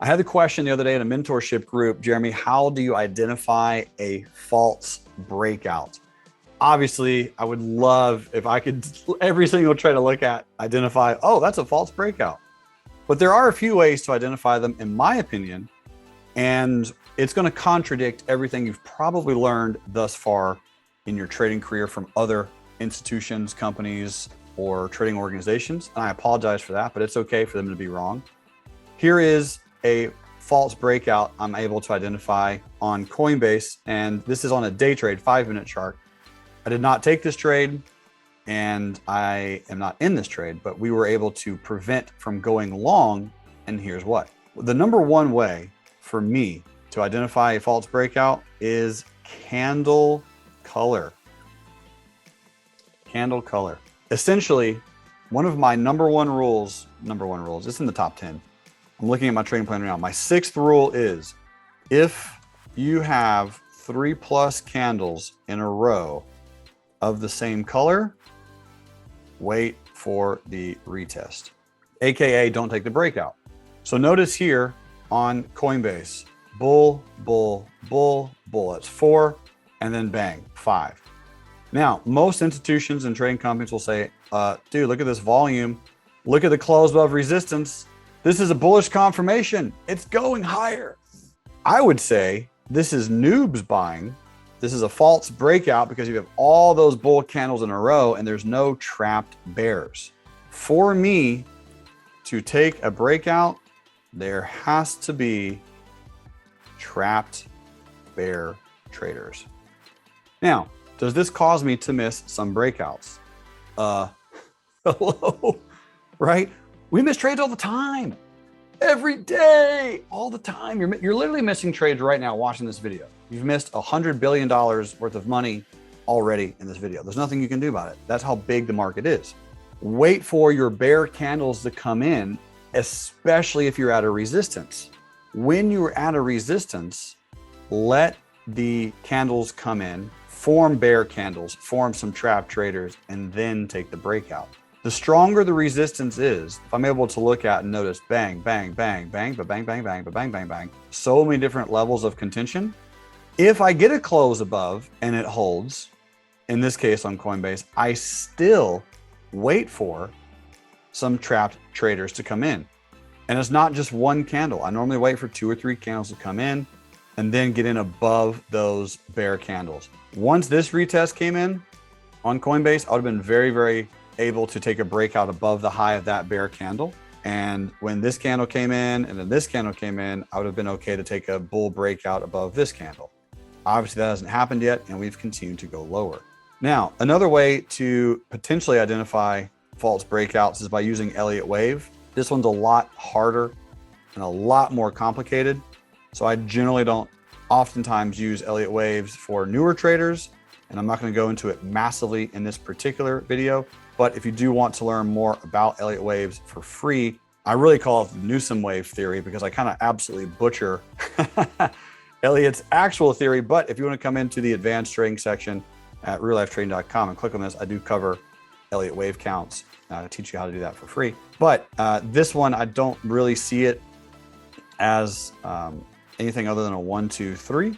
I had the question the other day in a mentorship group, Jeremy, how do you identify a false breakout? Obviously, I would love if I could every single trade I look at, identify, oh, that's a false breakout. But there are a few ways to identify them, in my opinion, and it's going to contradict everything you've probably learned thus far in your trading career from other institutions, companies, or trading organizations. And I apologize for that, but it's okay for them to be wrong. Here is a false breakout I'm able to identify on Coinbase, and this is on a day trade, 5-minute chart. I did not take this trade, and I am not in this trade, but we were able to prevent from going long, and here's what. The number one way for me to identify a false breakout is candle color. Candle color. Essentially, one of my number one rules, it's in the top 10. I'm looking at my trading plan right now. My 6th rule is if you have 3+ candles in a row of the same color, wait for the retest, AKA don't take the breakout. So notice here on Coinbase, bull, bull, bull, bull. That's 4, and then bang, 5. Now, most institutions and trading companies will say, dude, look at this volume. Look at the close above resistance. This is a bullish confirmation. It's going higher. I would say this is noobs buying. This is a false breakout because you have all those bull candles in a row and there's no trapped bears. For me to take a breakout, there has to be trapped bear traders. Now, does this cause me to miss some breakouts? Hello, right? We miss trades all the time, every day, all the time. You're literally missing trades right now watching this video. You've missed $100 billion worth of money already in this video. There's nothing you can do about it. That's how big the market is. Wait for your bear candles to come in, especially if you're at a resistance. When you're at a resistance, let the candles come in, form bear candles, form some trap traders, and then take the breakout. The stronger the resistance is, if I'm able to look at and notice bang, bang, bang, bang, but bang, bang, bang, but bang, bang, bang, so many different levels of contention. If I get a close above and it holds, in this case on Coinbase, I still wait for some trapped traders to come in. And it's not just one candle. I normally wait for 2 or 3 candles to come in and then get in above those bear candles. Once this retest came in on Coinbase, I would have been very, very able to take a breakout above the high of that bear candle. And when this candle came in and then this candle came in, I would have been okay to take a bull breakout above this candle. Obviously that hasn't happened yet, and we've continued to go lower. Now, another way to potentially identify false breakouts is by using Elliott Wave. This one's a lot harder and a lot more complicated. So I generally don't oftentimes use Elliott Waves for newer traders, and I'm not going to go into it massively in this particular video. But if you do want to learn more about Elliott Waves for free, I really call it the Newsome wave theory because I kind of absolutely butcher Elliott's actual theory. But if you want to come into the advanced trading section at reallifetrading.com and click on this, I do cover Elliott wave counts to teach you how to do that for free. But this one, I don't really see it as anything other than a 1, 2, 3,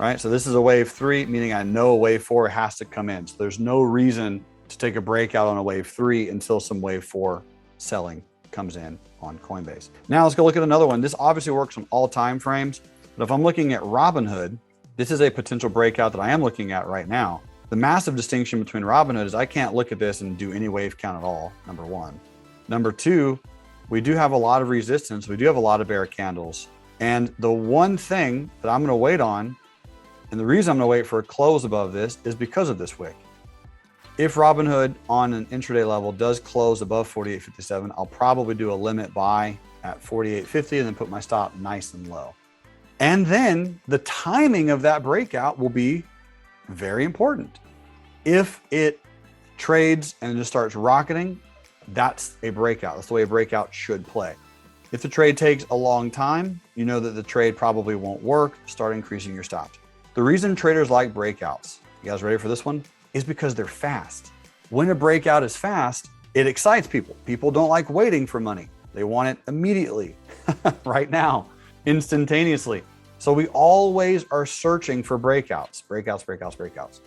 right? So this is a wave 3, meaning I know a wave 4 has to come in. So there's no reason to take a breakout on a wave 3 until some wave 4 selling comes in on Coinbase. Now let's go look at another one. This obviously works on all time frames, but if I'm looking at Robinhood, this is a potential breakout that I am looking at right now. The massive distinction between Robinhood is I can't look at this and do any wave count at all, number one. Number two, we do have a lot of resistance. We do have a lot of bear candles. And the one thing that I'm gonna wait on, and the reason I'm gonna wait for a close above this is because of this wick. If Robinhood on an intraday level does close above 48.57, I'll probably do a limit buy at 48.50 and then put my stop nice and low. And then the timing of that breakout will be very important. If it trades and just starts rocketing, that's a breakout. That's the way a breakout should play. If the trade takes a long time, you know that the trade probably won't work. Start increasing your stops. The reason traders like breakouts, you guys ready for this one? Is because they're fast. When a breakout is fast, it excites people. People don't like waiting for money. They want it immediately, right now. instantaneously. So we always are searching for breakouts, breakouts, breakouts, breakouts.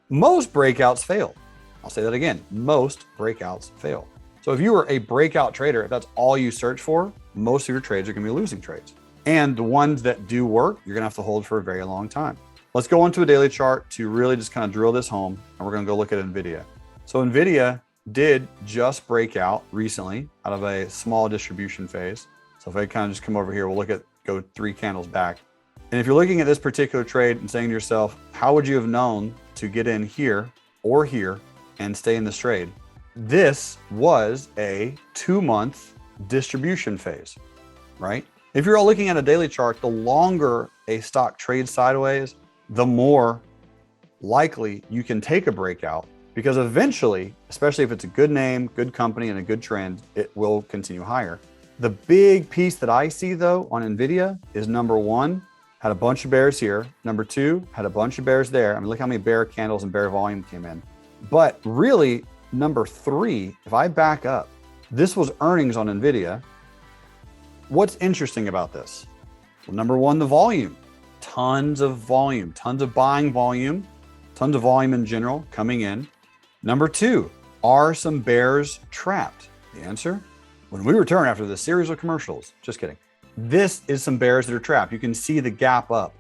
Most breakouts fail. I'll say that again. Most breakouts fail. So if you were a breakout trader, if that's all you search for, most of your trades are going to be losing trades. And the ones that do work, you're going to have to hold for a very long time. Let's go into a daily chart to really just kind of drill this home. And we're going to go look at NVIDIA. So NVIDIA did just break out recently out of a small distribution phase. So if I kind of just come over here, we'll go 3 candles back. And if you're looking at this particular trade and saying to yourself, how would you have known to get in here or here and stay in this trade? This was a 2-month distribution phase, right? If you're all looking at a daily chart, the longer a stock trades sideways, the more likely you can take a breakout, because eventually, especially if it's a good name, good company, and a good trend, it will continue higher. The big piece that I see though on NVIDIA is number 1, had a bunch of bears here. Number 2, had a bunch of bears there. I mean, look how many bear candles and bear volume came in. But really, number 3, if I back up, this was earnings on NVIDIA. What's interesting about this? Well, number 1, the volume. Tons of volume, tons of buying volume, tons of volume in general coming in. Number 2, are some bears trapped? The answer, when we return after this series of commercials, just kidding. This is some bears that are trapped. You can see the gap up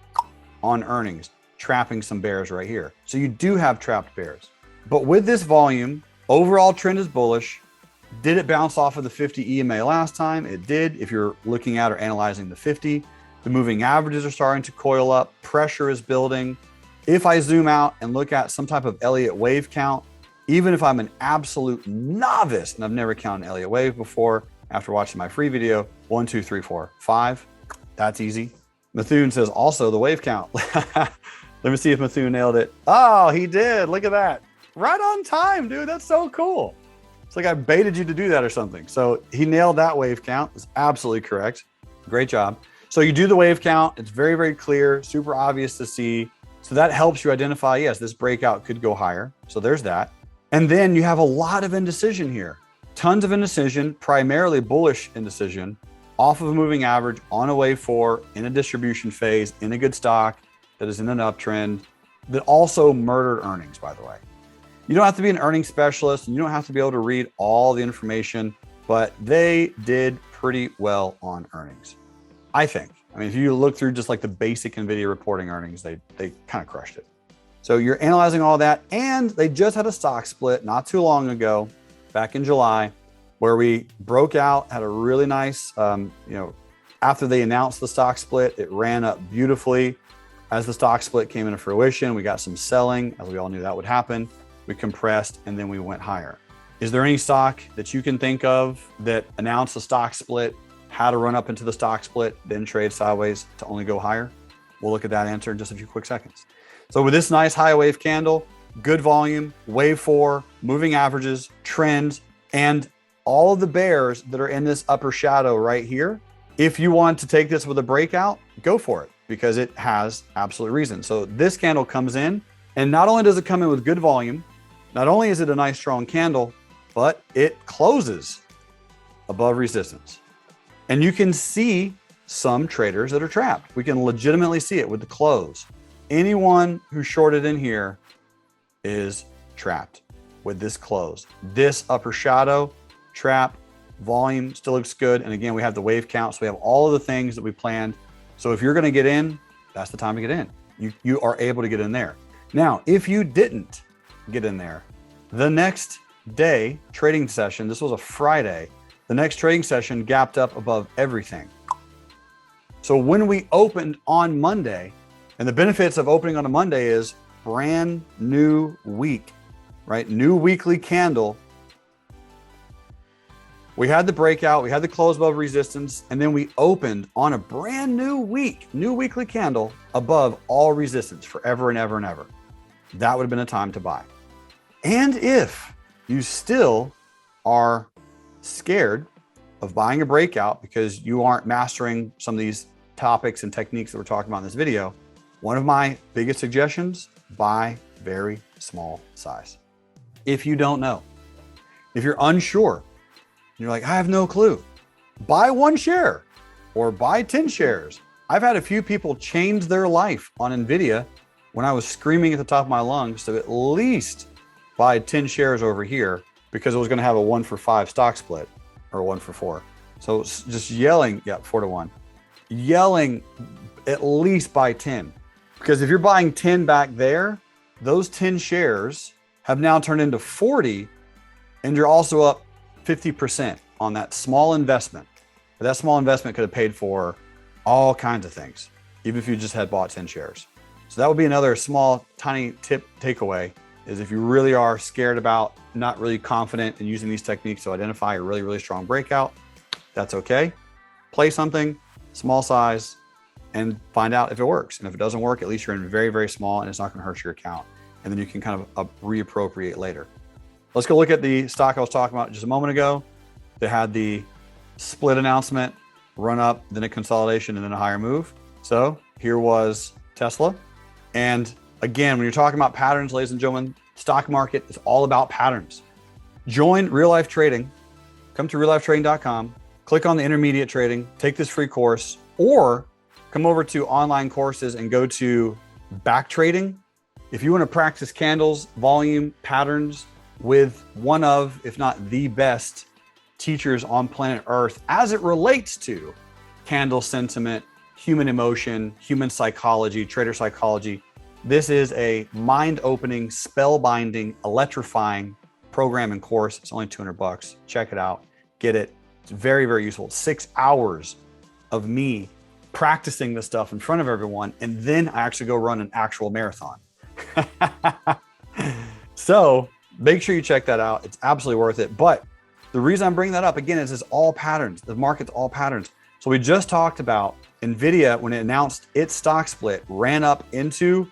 on earnings, trapping some bears right here. So you do have trapped bears. But with this volume, overall trend is bullish. Did it bounce off of the 50 EMA last time? It did. If you're looking at or analyzing the 50, the moving averages are starting to coil up. Pressure is building. If I zoom out and look at some type of Elliott wave count, even if I'm an absolute novice and I've never counted an Elliott wave before, after watching my free video, 1, 2, 3, 4, 5, that's easy. Methune says also the wave count. Let me see if Methune nailed it. Oh, he did. Look at that. Right on time, dude. That's so cool. It's like I baited you to do that or something. So he nailed that wave count. It's absolutely correct. Great job. So you do the wave count. It's very, very clear, super obvious to see. So that helps you identify, yes, this breakout could go higher. So there's that. And then you have a lot of indecision here. Tons of indecision, primarily bullish indecision, off of a moving average, on a wave 4, in a distribution phase, in a good stock that is in an uptrend, that also murdered earnings, by the way. You don't have to be an earnings specialist, and you don't have to be able to read all the information, but they did pretty well on earnings, I think. I mean, if you look through just like the basic NVIDIA reporting earnings, they kind of crushed it. So you're analyzing all that, and they just had a stock split not too long ago, back in July, where we broke out, had a really nice, after they announced the stock split, it ran up beautifully. As the stock split came into fruition, we got some selling, as we all knew that would happen. We compressed, and then we went higher. Is there any stock that you can think of that announced the stock split, had to run up into the stock split, then trade sideways to only go higher? We'll look at that answer in just a few quick seconds. So with this nice high wave candle, good volume, wave 4, moving averages, trends, and all of the bears that are in this upper shadow right here, if you want to take this with a breakout, go for it, because it has absolute reason. So this candle comes in, and not only does it come in with good volume, not only is it a nice strong candle, but it closes above resistance. And you can see some traders that are trapped. We can legitimately see it with the close. Anyone who shorted in here is trapped with this close. This upper shadow, trap, volume still looks good. And again, we have the wave count. So we have all of the things that we planned. So if you're going to get in, that's the time to get in. You are able to get in there. Now, if you didn't get in there, the next day trading session, this was a Friday, the next trading session gapped up above everything. So when we opened on Monday, and the benefits of opening on a Monday is brand new week, right? New weekly candle. We had the breakout, we had the close above resistance, and then we opened on a brand new week, new weekly candle above all resistance forever and ever and ever. That would have been a time to buy. And if you still are scared of buying a breakout because you aren't mastering some of these topics and techniques that we're talking about in this video, one of my biggest suggestions, buy very small size. If you don't know, if you're unsure, you're like, I have no clue, buy 1 share or buy 10 shares I've had a few people change their life on NVIDIA when I was screaming at the top of my lungs to at least buy 10 shares over here because it was going to have a 1-for-5 stock split or 1-for-4. So just yelling, yeah, 4-to-1, yelling at least buy 10. Because if you're buying 10 back there, those 10 shares have now turned into 40, and you're also up 50% on that small investment. But that small investment could have paid for all kinds of things, even if you just had bought 10 shares. So that would be another small, tiny tip takeaway is if you really are scared about, not really confident in using these techniques to identify a really, really strong breakout, that's okay. Play something, small size, and find out if it works. And if it doesn't work, at least you're in very, very small and it's not gonna hurt your account. And then you can kind of reappropriate later. Let's go look at the stock I was talking about just a moment ago. They had the split announcement, run up, then a consolidation, and then a higher move. So here was Tesla. And again, when you're talking about patterns, ladies and gentlemen, stock market is all about patterns. Join Real Life Trading. Come to reallifetrading.com, click on the intermediate trading, take this free course, or come over to online courses and go to back trading. If you want to practice candles, volume, patterns with one of, if not the best teachers on planet Earth as it relates to candle sentiment, human emotion, human psychology, trader psychology, this is a mind-opening, spellbinding, electrifying program and course. It's only $200. Check it out. Get it. It's very, very useful. 6 hours of me practicing this stuff in front of everyone, and then I actually go run an actual marathon. So make sure you check that out. It's absolutely worth it. But the reason I'm bringing that up again is it's all patterns. The market's all patterns. So we just talked about NVIDIA when it announced its stock split, ran up into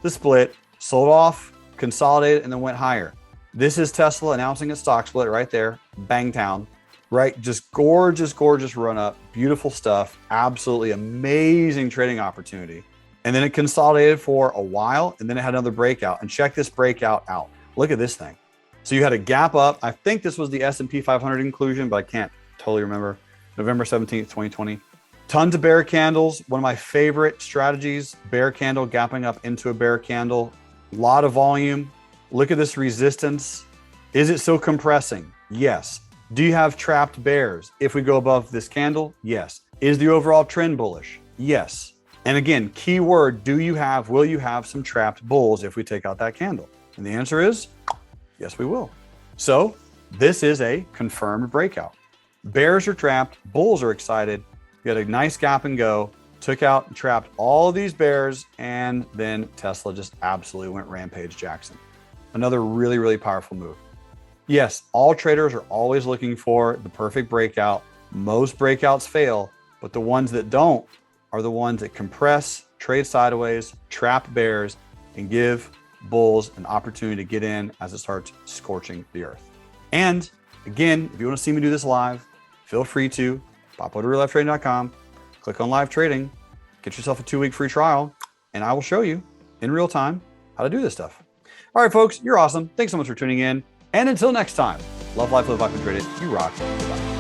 the split, sold off, consolidated, and then went higher. This is Tesla announcing its stock split right there, Bangtown, right? Just gorgeous, gorgeous run up, beautiful stuff, absolutely amazing trading opportunity. And then it consolidated for a while, and then it had another breakout. And check this breakout out. Look at this thing. So you had a gap up. I think this was the S&P 500 inclusion, but I can't totally remember. November 17th, 2020. Tons of bear candles. One of my favorite strategies, bear candle gapping up into a bear candle. A lot of volume. Look at this resistance. Is it still compressing? Yes. Do you have trapped bears? If we go above this candle, yes. Is the overall trend bullish? Yes. And again, key word, will you have some trapped bulls if we take out that candle? And the answer is, yes, we will. So this is a confirmed breakout. Bears are trapped, bulls are excited. You had a nice gap and go, took out and trapped all of these bears, and then Tesla just absolutely went rampage Jackson. Another really, really powerful move. Yes, all traders are always looking for the perfect breakout. Most breakouts fail, but the ones that don't are the ones that compress, trade sideways, trap bears, and give bulls an opportunity to get in as it starts scorching the earth. And again, if you want to see me do this live, feel free to pop over to reallifetrading.com, click on live trading, get yourself a 2-week free trial, and I will show you in real time how to do this stuff. All right, folks, you're awesome. Thanks so much for tuning in. And until next time, love life, live life, and trade it. You rock. Goodbye.